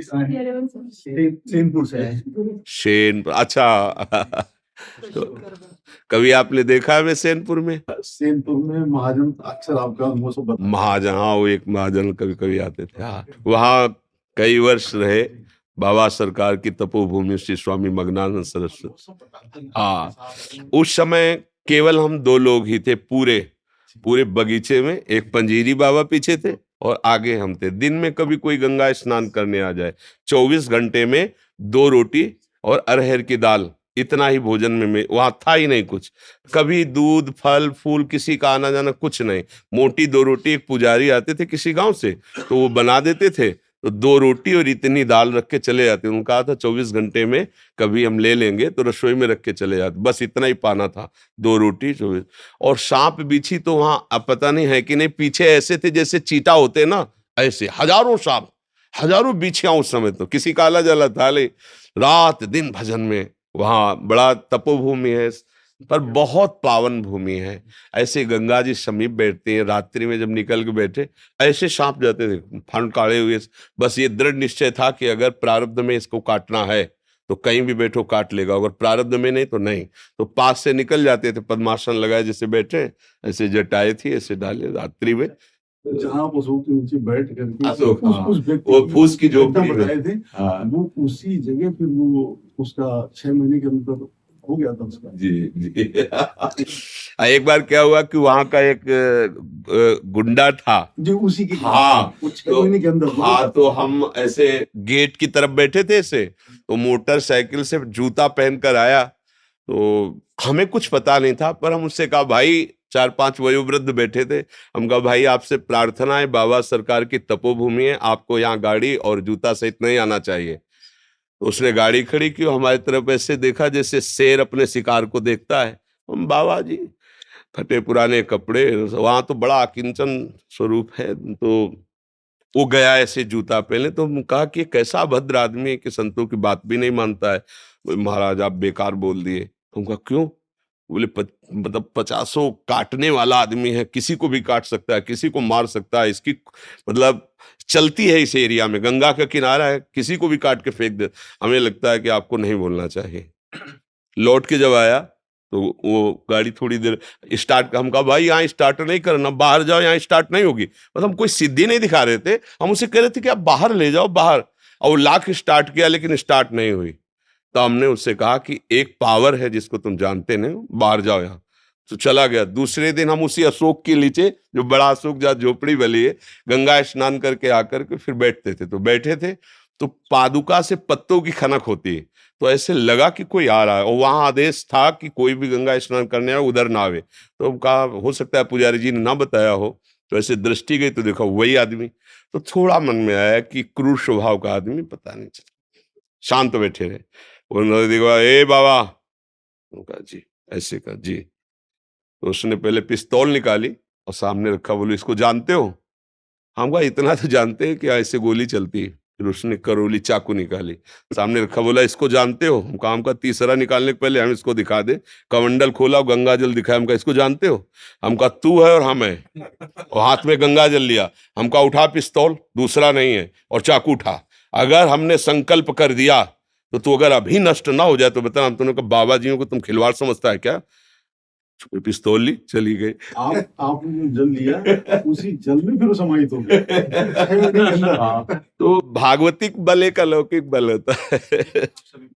सेनपुर से है। सेनपुर, अच्छा। तो कभी आपने देखा है मैं सेनपुर में? सेनपुर में महाजन अक्सर आपका अनुभव सब बताते हैं। महाजन, हाँ, वो एक महाजन कभी कभी आते थे। हाँ, वहाँ कई वर्ष रहे। बाबा सरकार की तपोभूमि श्री स्वामी मगनानंद सरस्वती। हाँ, उस समय केवल हम दो लोग ही थे पूरे पूरे बगीचे में। एक पंजीरी बाबा पीछे थे और आगे हम थे। दिन में कभी कोई गंगा स्नान करने आ जाए, 24 घंटे में 2 रोटी और अरहर की दाल, इतना ही भोजन में वहां था ही नहीं कुछ। कभी दूध फल फूल किसी का आना जाना कुछ नहीं। मोटी 2 रोटी, एक पुजारी आते थे किसी गांव से, तो वो बना देते थे, तो 2 रोटी और इतनी दाल रख के चले जाते। उन्होंने कहा था 24 घंटे में कभी हम ले लेंगे तो रसोई में रख के चले जाते, बस इतना ही पाना था, 2 रोटी 24। और सांप बिच्छी तो वहां अब पता नहीं है कि नहीं, पीछे ऐसे थे जैसे चीता होते ना, ऐसे हजारों सांप, हजारों बिच्छियां। उस समय तो किसी का आला जला था, रात दिन भजन में। वहाँ बड़ा तपोभूमि है, पर बहुत पावन भूमि है। ऐसे गंगा जी समीप बैठते हैं, रात्रि में जब निकल के बैठे ऐसे सांप जाते थे फन काढ़े हुए। बस ये दृढ़ निश्चय था कि अगर प्रारब्ध में इसको काटना है तो कहीं भी बैठो काट लेगा, अगर प्रारब्ध में नहीं तो नहीं। तो पास से निकल जाते थे, पद्मासन लगाए जैसे बैठे, ऐसे जटाए थी, ऐसे डाले रात्रि में। जहाँ पशु के नीचे बैठ करके वो फूस की झोपड़ी बनाए थे, वो उसी जगह फिर वो उसका 6 महीने के अंदर हो गया था उसका। जी जी। एक बार क्या हुआ कि वहां का एक गुंडा था जो उसी की, हाँ, तो महीने के अंदर। हाँ, तो हम ऐसे गेट की तरफ बैठे थे ऐसे, तो मोटरसाइकिल से जूता पहनकर आया। तो हमें कुछ पता नहीं था, पर हम उससे कहा, भाई 4-5 वयोवृद्ध बैठे थे, हम कहा भाई आपसे प्रार्थना है, बाबा सरकार की तपोभूमि है, आपको यहाँ गाड़ी और जूता सहित नहीं आना चाहिए। तो उसने गाड़ी खड़ी की, हमारी तरफ ऐसे देखा जैसे शेर अपने शिकार को देखता है। हम बाबा जी, फटे पुराने कपड़े, वहां तो बड़ा अकिंचन स्वरूप है। तो वो गया ऐसे जूता पहने, तो हम कहा कि कैसा अभद्र आदमी है कि संतों की बात भी नहीं मानता है। बोले महाराज आप बेकार बोल दिए। हम कहा क्यों? बोले मतलब 50 काटने वाला आदमी है, किसी को भी काट सकता है, किसी को मार सकता है, इसकी मतलब चलती है इस एरिया में, गंगा का किनारा है, किसी को भी काट के फेंक दे। हमें लगता है कि आपको नहीं बोलना चाहिए। लौट के जब आया तो वो गाड़ी थोड़ी देर स्टार्ट, हम कहा भाई यहाँ स्टार्ट नहीं करना, बाहर जाओ, यहाँ स्टार्ट नहीं होगी। मतलब हम कोई सिद्धि नहीं दिखा रहे थे, हम उसे कह रहे थे कि आप बाहर ले जाओ बाहर। और वो लाख स्टार्ट किया लेकिन स्टार्ट नहीं हुई। तो हमने उससे कहा कि एक पावर है जिसको तुम जानते नहीं, बाहर जाओ यहाँ। तो चला गया। दूसरे दिन हम उसी अशोक के नीचे, जो बड़ा अशोक जहाँ झोपड़ी बनी है, गंगा स्नान करके आकर के फिर बैठते थे। तो बैठे थे तो पादुका से पत्तों की खनक होती है, तो ऐसे लगा कि कोई आ रहा है, और वहां आदेश था कि कोई भी गंगा स्नान करने आए उधर ना आवे। तो कहा हो सकता है पुजारी जी ने ना बताया हो। तो ऐसे दृष्टि गई तो देखा वही आदमी। तो थोड़ा मन में आया कि क्रूर स्वभाव का आदमी, पता नहीं चला। शांत बैठे रहे। उन्होंने देखा, ए बाबा, कहा जी, ऐसे कहा जी। तो उसने पहले पिस्तौल निकाली और सामने रखा, बोले इसको जानते हो? हम कहा इतना तो जानते हैं कि ऐसे गोली चलती है। फिर उसने करोली चाकू निकाली, सामने रखा, बोला इसको जानते हो? हम कहा तीसरा निकालने के पहले हम इसको दिखा दे। कमंडल खोला और गंगा जल दिखाया। हम कहा इसको जानते हो? हम कहा तू है और हम है। और हाथ में गंगा जल लिया। हम कहा उठा पिस्तौल, दूसरा नहीं है, और चाकू उठा। अगर हमने संकल्प कर दिया तो तू अगर अभी नष्ट ना हो जाए तो बता। हम तुमने कहा बाबा जियों को तुम खिलवाड़ समझता है क्या? पिस्तौल ली, चली गई। आपने जल लिया, उसी जल में फिर समाहित हो गया। तो भागवतिक बल एक अलौकिक बल होता है।